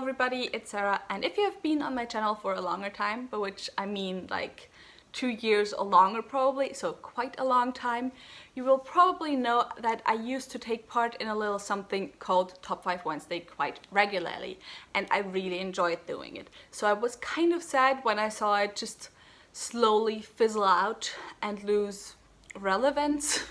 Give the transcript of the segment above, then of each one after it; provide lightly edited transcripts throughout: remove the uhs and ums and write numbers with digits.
everybody, it's Sarah, and if you have been on my channel for a longer time, by which I mean like 2 years or longer probably, so quite a long time, you will probably know that I used to take part in a little something called Top 5 Wednesday quite regularly, and I really enjoyed doing it. So I was kind of sad when I saw it just slowly fizzle out and lose relevance.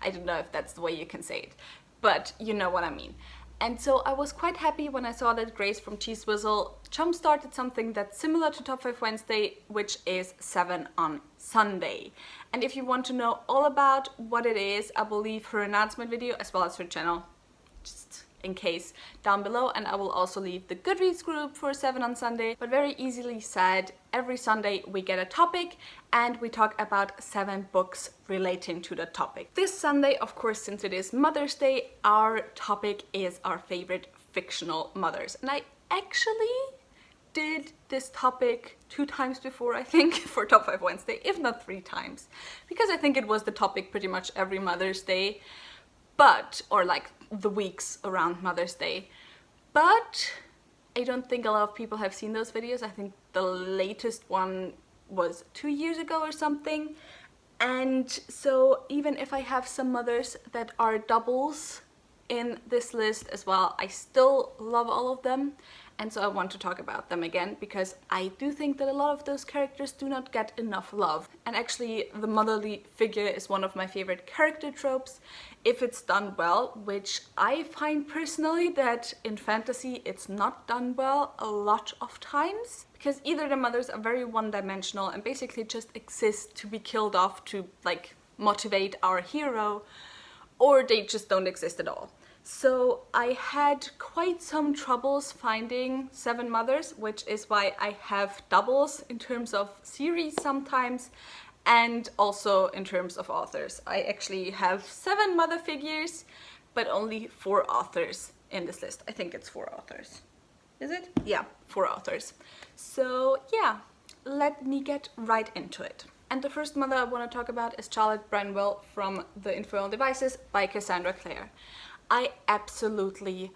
I don't know if that's the way you can say it, but you know what I mean. And so I was quite happy when I saw that Grace from Cheese Whistle jump-started something that's similar to Top 5 Wednesday, which is 7 on Sunday. And if you want to know all about what it is, I will leave her announcement video as well as her channel, just in case, down below, and I will also leave the Goodreads group for 7 on Sunday. But very easily said, every Sunday we get a topic and we talk about 7 books relating to the topic. This Sunday, of course, since it is Mother's Day, our topic is our favorite fictional mothers. And I actually did this topic 2 times before, I think, for Top 5 Wednesday, if not 3 times, because I think it was the topic pretty much every Mother's Day, or like the weeks around Mother's Day. But I don't think a lot of people have seen those videos. I think the latest one was 2 years ago or something. And so even if I have some mothers that are doubles in this list as well, I still love all of them. And so I want to talk about them again, because I do think that a lot of those characters do not get enough love. And actually the motherly figure is one of my favorite character tropes, if it's done well, which I find personally that in fantasy it's not done well a lot of times. Because either the mothers are very one-dimensional and basically just exist to be killed off to like motivate our hero, or they just don't exist at all. So I had quite some troubles finding 7 mothers, which is why I have doubles in terms of series sometimes, and also in terms of authors. I actually have 7 mother figures, but only 4 authors in this list. I think it's 4 authors. Is it? Yeah, 4 authors. So yeah, let me get right into it. And the first mother I want to talk about is Charlotte Branwell from The Infernal Devices by Cassandra Clare. I absolutely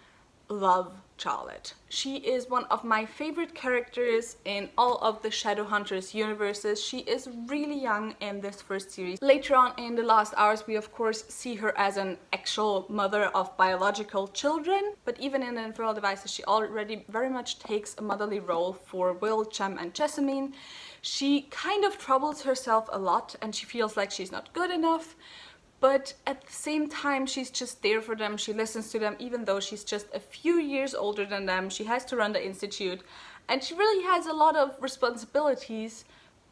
love Charlotte. She is one of my favorite characters in all of the Shadowhunters universes. She is really young in this first series. Later on in the last hours we of course see her as an actual mother of biological children, but even in the Infernal Devices she already very much takes a motherly role for Will, Jem and Jessamine. She kind of troubles herself a lot and she feels like she's not good enough, but at the same time she's just there for them. She listens to them even though she's just a few years older than them. She has to run the institute and she really has a lot of responsibilities,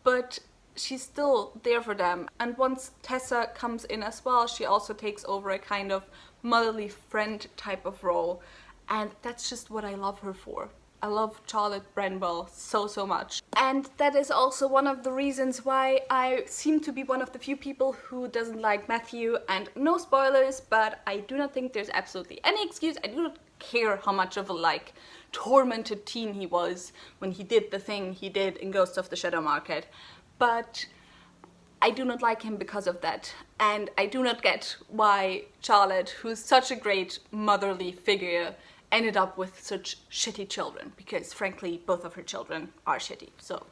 but she's still there for them. And once Tessa comes in as well, she also takes over a kind of motherly friend type of role, and that's just what I love her for. I love Charlotte Branwell so much. And that is also one of the reasons why I seem to be one of the few people who doesn't like Matthew. And no spoilers, but I do not think there's absolutely any excuse. I do not care how much of a like tormented teen he was when he did the thing he did in Ghosts of the Shadow Market. But I do not like him because of that. And I do not get why Charlotte, who's such a great motherly figure, ended up with such shitty children, because frankly both of her children are shitty. So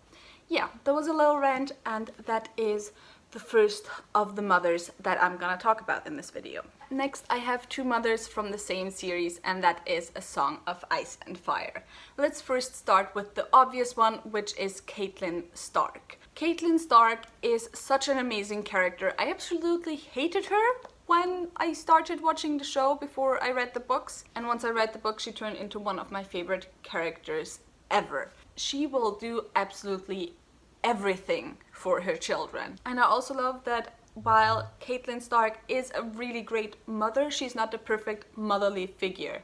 yeah, that was a little rant, and that is the first of the mothers that I'm gonna talk about in this video. Next I have 2 mothers from the same series, and that is A Song of Ice and Fire. Let's first start with the obvious one, which is Catelyn Stark. Catelyn Stark is such an amazing character. I absolutely hated her when I started watching the show before I read the books, and once I read the book she turned into one of my favorite characters ever. She will do absolutely everything for her children. And I also love that while Catelyn Stark is a really great mother, she's not the perfect motherly figure.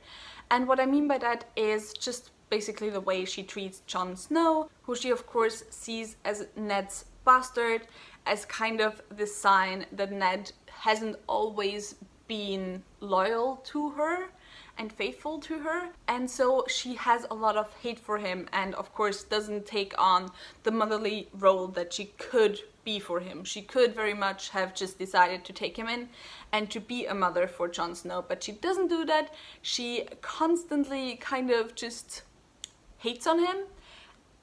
And what I mean by that is just basically the way she treats Jon Snow, who she of course sees as Ned's bastard, as kind of the sign that Ned hasn't always been loyal to her and faithful to her, and so she has a lot of hate for him, and of course doesn't take on the motherly role that she could be for him. She could very much have just decided to take him in and to be a mother for Jon Snow, but she doesn't do that. She constantly kind of just hates on him.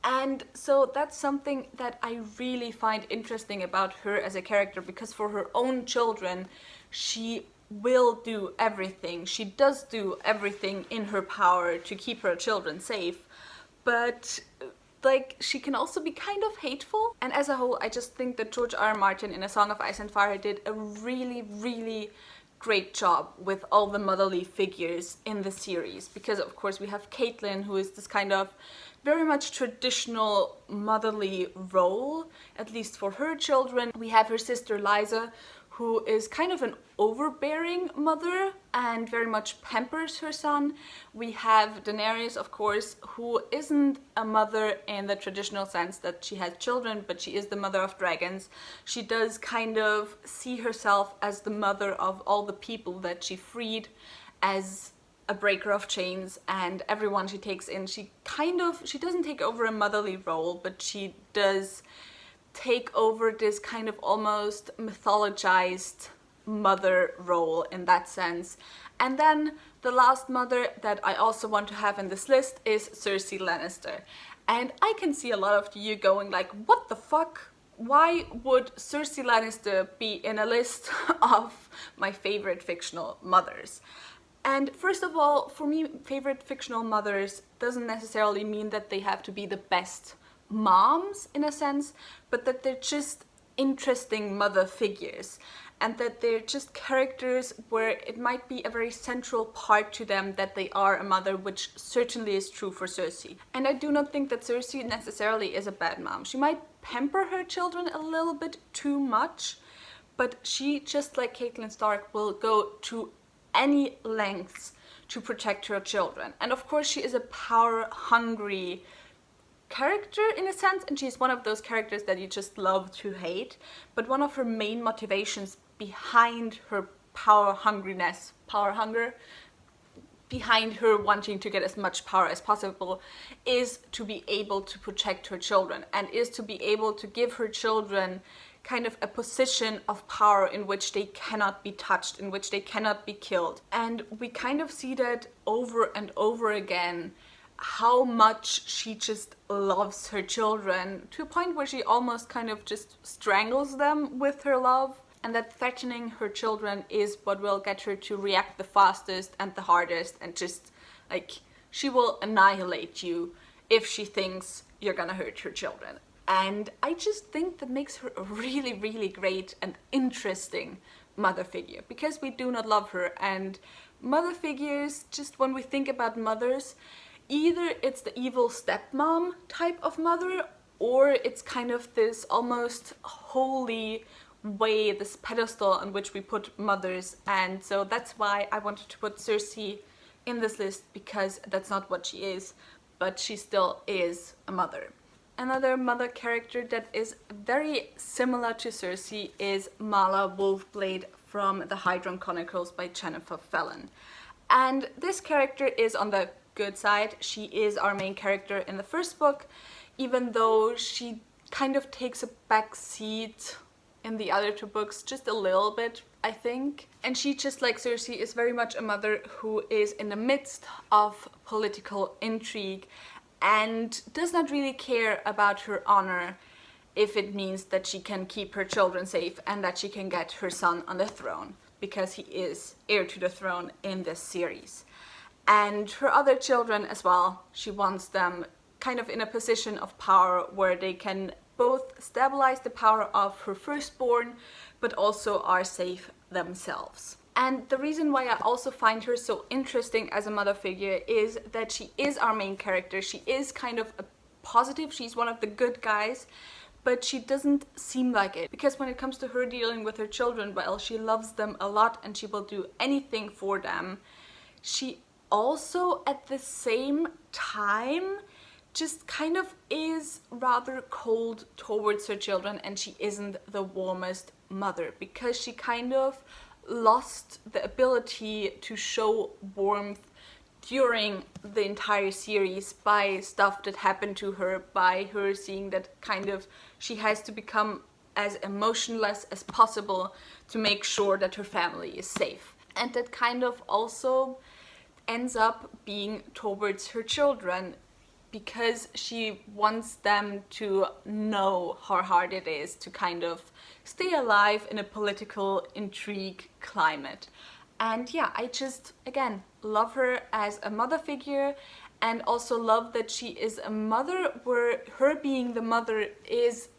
And so that's something that I really find interesting about her as a character, because for her own children, she will do everything. She does do everything in her power to keep her children safe, but like, she can also be kind of hateful. And as a whole, I just think that George R. R. Martin in A Song of Ice and Fire did a really great job with all the motherly figures in the series, because of course we have Catelyn, who is this kind of very much traditional motherly role, at least for her children. We have her sister Lysa, who is kind of an overbearing mother and very much pampers her son. We have Daenerys, of course, who isn't a mother in the traditional sense that she has children, but she is the mother of dragons. She does kind of see herself as the mother of all the people that she freed, as a breaker of chains, and everyone she takes in. She doesn't take over a motherly role, but she does take over this kind of almost mythologized mother role in that sense. And then the last mother that I also want to have in this list is Cersei Lannister. And I can see a lot of you going like, what the fuck? Why would Cersei Lannister be in a list of my favorite fictional mothers? And first of all, for me, favorite fictional mothers doesn't necessarily mean that they have to be the best moms in a sense, but that they're just interesting mother figures, and that they're just characters where it might be a very central part to them that they are a mother, which certainly is true for Cersei. And I do not think that Cersei necessarily is a bad mom. She might pamper her children a little bit too much, but she, just like Catelyn Stark, will go to any lengths to protect her children. And of course she is a power-hungry character in a sense, and she's one of those characters that you just love to hate, but one of her main motivations behind her power hunger, behind her wanting to get as much power as possible, is to be able to protect her children, and is to be able to give her children kind of a position of power in which they cannot be touched, in which they cannot be killed. And we kind of see that over and over again, how much she just loves her children, to a point where she almost kind of just strangles them with her love, and that threatening her children is what will get her to react the fastest and the hardest, and just like, she will annihilate you if she thinks you're gonna hurt her children. And I just think that makes her a really great and interesting mother figure, because we do not love her. And mother figures, just when we think about mothers, either it's the evil stepmom type of mother, or it's kind of this almost holy way, this pedestal on which we put mothers. And so that's why I wanted to put Cersei in this list, because that's not what she is, but she still is a mother. Another mother character that is very similar to Cersei is Mala Wolfblade from the Hydron Chronicles by Jennifer Fallon. And this character is on the good side. She is our main character in the first book, even though she kind of takes a back seat in the other two books, just a little bit, I think. And she, just like Cersei, is very much a mother who is in the midst of political intrigue and does not really care about her honor if it means that she can keep her children safe and that she can get her son on the throne, because he is heir to the throne in this series. And her other children as well, she wants them kind of in a position of power where they can both stabilize the power of her firstborn, but also are safe themselves. And the reason why I also find her so interesting as a mother figure is that she is our main character. She is kind of a positive, she's one of the good guys, but she doesn't seem like it. Because when it comes to her dealing with her children, well, she loves them a lot and she will do anything for them. She also, at the same time, just kind of is rather cold towards her children, and she isn't the warmest mother, because she kind of lost the ability to show warmth during the entire series by stuff that happened to her, by her seeing that kind of she has to become as emotionless as possible to make sure that her family is safe. And that kind of also ends up being towards her children. because she wants them to know how hard it is to kind of stay alive in a political intrigue climate. And yeah, I just, again, love her as a mother figure, and also love that she is a mother where her being the mother is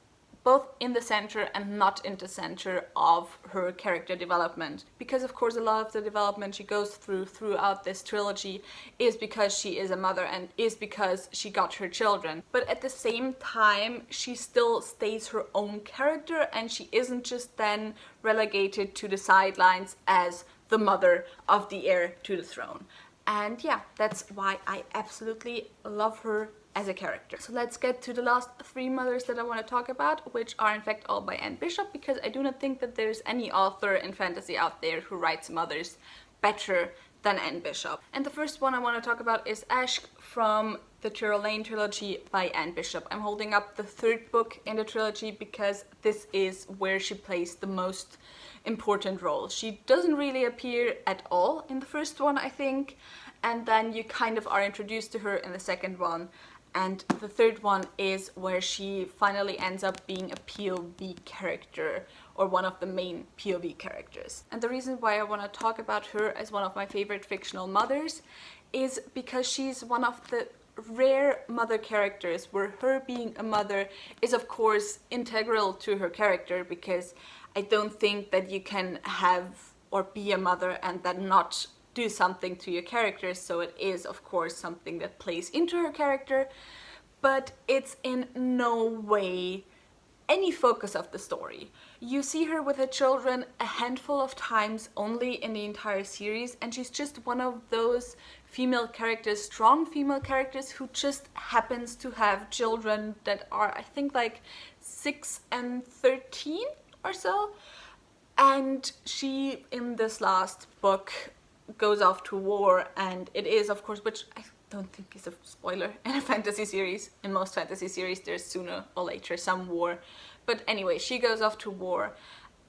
both in the center and not in the center of her character development. Because of course a lot of the development she goes throughout this trilogy is because she is a mother and is because she got her children. But at the same time, she still stays her own character, and she isn't just then relegated to the sidelines as the mother of the heir to the throne. And yeah, that's why I absolutely love her as a character. So let's get to the last three mothers that I want to talk about, which are in fact all by Anne Bishop, because I do not think that there's any author in fantasy out there who writes mothers better than Anne Bishop. And the first one I want to talk about is Ashk from the Tyrolean trilogy by Anne Bishop. I'm holding up the third book in the trilogy because this is where she plays the most important role. She doesn't really appear at all in the first one, I think, and then you kind of are introduced to her in the second one. And the third one is where she finally ends up being a POV character, or one of the main POV characters. And the reason why I want to talk about her as one of my favorite fictional mothers is because she's one of the rare mother characters where her being a mother is of course integral to her character, because I don't think that you can have or be a mother and then not do something to your character. So it is of course something that plays into her character, but it's in no way any focus of the story. You see her with her children a handful of times only in the entire series, and she's just one of those female characters, strong female characters, who just happens to have children that are, I think, like 6 and 13 or so. And she, in this last book, goes off to war, and it is of course, which I don't think is a spoiler in a fantasy series. In most fantasy series there's sooner or later some war, but anyway, she goes off to war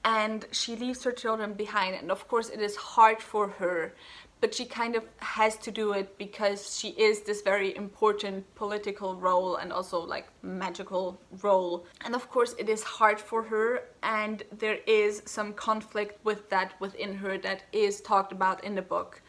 and she leaves her children behind, and of course it is hard for her, but she kind of has to do it because she is this very important political role and also like magical role. And of course it is hard for her, and there is some conflict with that within her that is talked about in the book,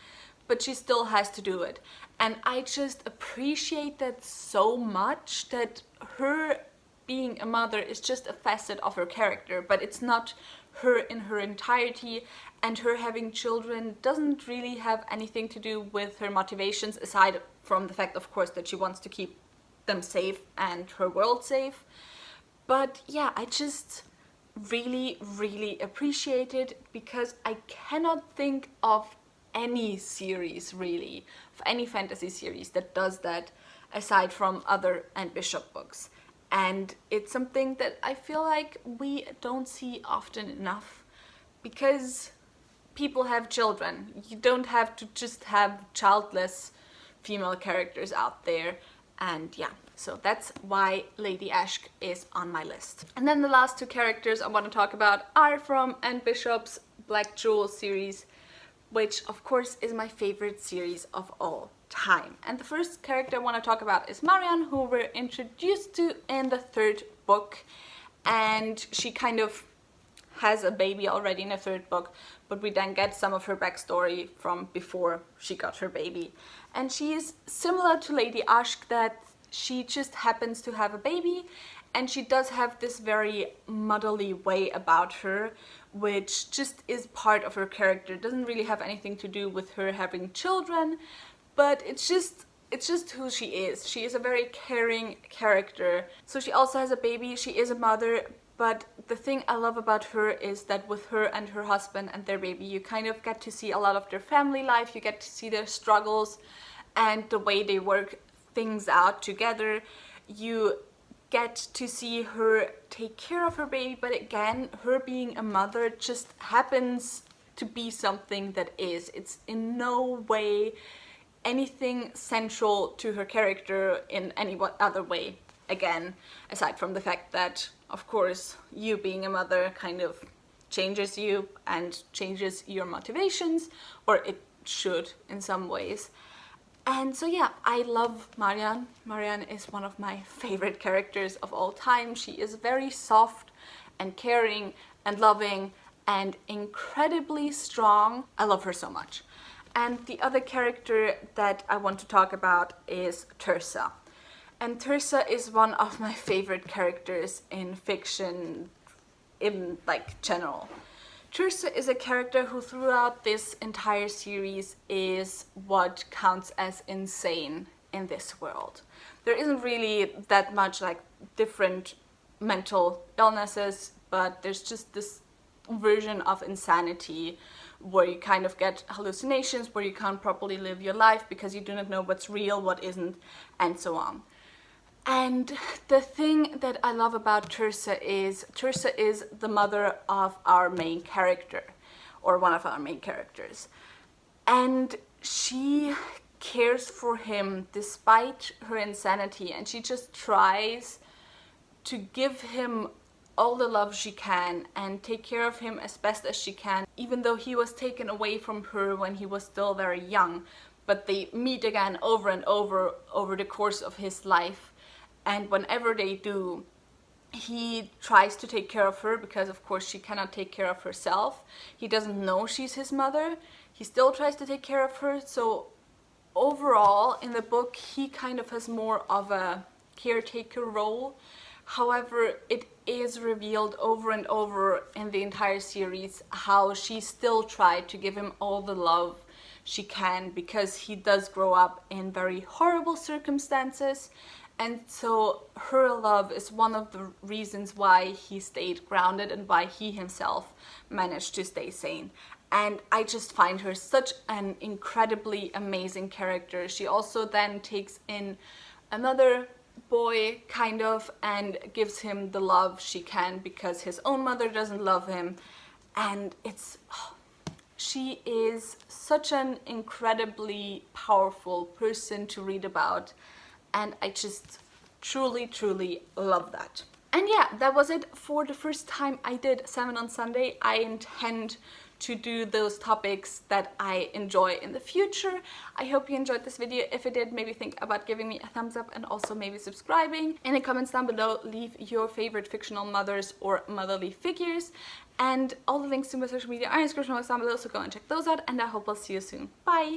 but she still has to do it. And I just appreciate that so much, that her being a mother is just a facet of her character, but it's not her in her entirety, and her having children doesn't really have anything to do with her motivations, aside from the fact, of course, that she wants to keep them safe and her world safe. But yeah, I just really, really appreciate it, because I cannot think of any series, really, of any fantasy series that does that, aside from other Anne Bishop books. And it's something that I feel like we don't see often enough, because people have children. You don't have to just have childless female characters out there. And yeah, so that's why Lady Ashk is on my list. And then the last two characters I want to talk about are from Anne Bishop's Black Jewel series, which of course is my favorite series of all time. And the first character I want to talk about is Marian, who we're introduced to in the third book, and she kind of has a baby already in the third book, but we then get some of her backstory from before she got her baby. And she is similar to Lady Ashk, that she just happens to have a baby, and she does have this very motherly way about her, which just is part of her character. It doesn't really have anything to do with her having children, but it's just who she is. She is a very caring character. So she also has a baby, she is a mother, but the thing I love about her is that with her and her husband and their baby, you kind of get to see a lot of their family life, you get to see their struggles and the way they work things out together. You get to see her take care of her baby, but again, her being a mother just happens to be something that is. It's in no way anything central to her character in any other way, again, aside from the fact that, of course, you being a mother kind of changes you and changes your motivations, or it should in some ways. And so yeah, I love Marian. Marian is one of my favorite characters of all time. She is very soft and caring and loving and incredibly strong. I love her so much. And the other character that I want to talk about is Teresa. And Teresa is one of my favorite characters in fiction in like general. Teresa is a character who throughout this entire series is what counts as insane in this world. There isn't really that much like different mental illnesses, but there's just this version of insanity where you kind of get hallucinations, where you can't properly live your life because you do not know what's real, what isn't, and so on. And the thing that I love about Teresa is the mother of our main character, or one of our main characters. And she cares for him despite her insanity, and she just tries to give him all the love she can and take care of him as best as she can, even though he was taken away from her when he was still very young. But they meet again over and over the course of his life. And whenever they do, he tries to take care of her because, of course, she cannot take care of herself. He doesn't know she's his mother. He still tries to take care of her. So overall, in the book, he kind of has more of a caretaker role. However, it is revealed over and over in the entire series how she still tried to give him all the love she can, because he does grow up in very horrible circumstances. And so her love is one of the reasons why he stayed grounded and why he himself managed to stay sane. And I just find her such an incredibly amazing character. She also then takes in another boy, kind of, and gives him the love she can because his own mother doesn't love him. And she is such an incredibly powerful person to read about. And I just truly love that. And yeah, that was it for the first time I did 7 on Sunday. I intend to do those topics that I enjoy in the future. I hope you enjoyed this video. If you did, maybe think about giving me a thumbs up and also maybe subscribing. In the comments down below, leave your favorite fictional mothers or motherly figures. And all the links to my social media are in the description box down below, so go and check those out. And I hope I'll see you soon. Bye!